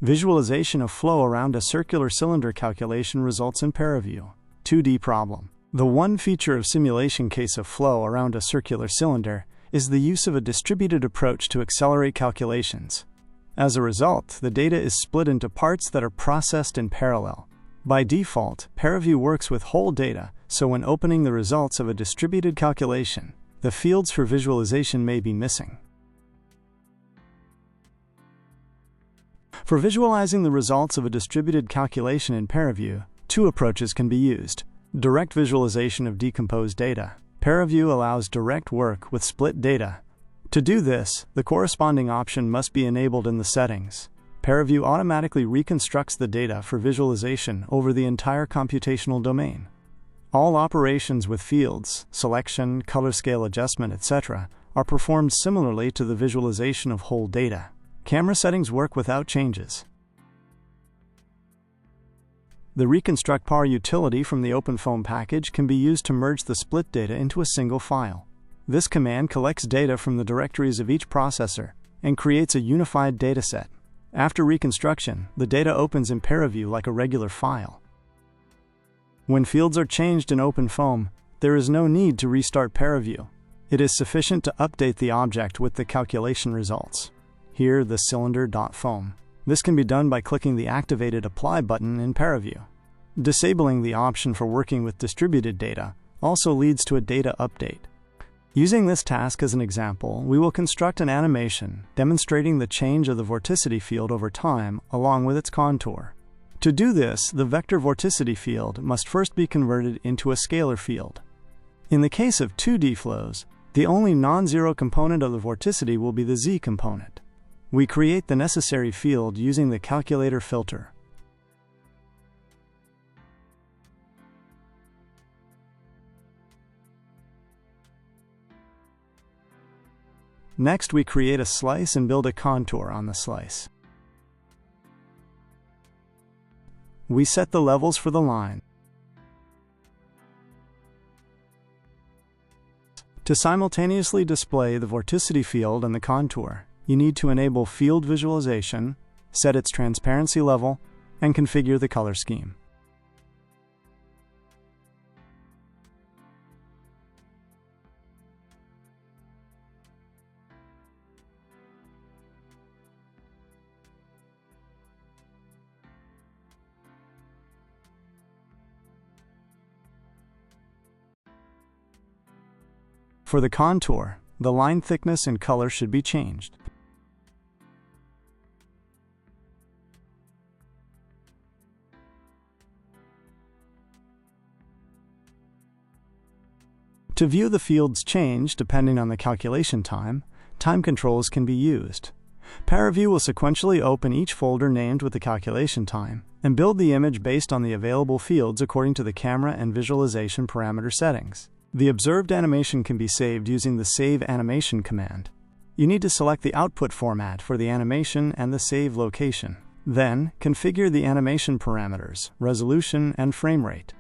Visualization of flow around a circular cylinder calculation results in ParaView. 2D problem. The one feature of simulation case of flow around a circular cylinder is the use of a distributed approach to accelerate calculations. As a result, the data is split into parts that are processed in parallel. By default, ParaView works with whole data, so when opening the results of a distributed calculation, the fields for visualization may be missing. For visualizing the results of a distributed calculation in ParaView, two approaches can be used. Direct visualization of decomposed data. ParaView allows direct work with split data. To do this, the corresponding option must be enabled in the settings. ParaView automatically reconstructs the data for visualization over the entire computational domain. All operations with fields, selection, color scale adjustment, etc., are performed similarly to the visualization of whole data. Camera settings work without changes. The Reconstruct PAR utility from the OpenFOAM package can be used to merge the split data into a single file. This command collects data from the directories of each processor and creates a unified dataset. After reconstruction, the data opens in ParaView like a regular file. When fields are changed in OpenFOAM, there is no need to restart ParaView. It is sufficient to update the object with the calculation results. Here, the cylinder.foam. This can be done by clicking the activated Apply button in ParaView. Disabling the option for working with distributed data also leads to a data update. Using this task as an example, we will construct an animation demonstrating the change of the vorticity field over time along with its contour. To do this, the vector vorticity field must first be converted into a scalar field. In the case of 2D flows, the only non-zero component of the vorticity will be the z component. We create the necessary field using the calculator filter. Next, we create a slice and build a contour on the slice. We set the levels for the line. To simultaneously display the vorticity field and the contour, you need to enable field visualization, set its transparency level, and configure the color scheme. For the contour, the line thickness and color should be changed. To view the fields change depending on the calculation time controls can be used. ParaView will sequentially open each folder named with the calculation time and build the image based on the available fields according to the camera and visualization parameter settings. The observed animation can be saved using the Save Animation command. You need to select the output format for the animation and the save location. Then, configure the animation parameters, resolution, and frame rate.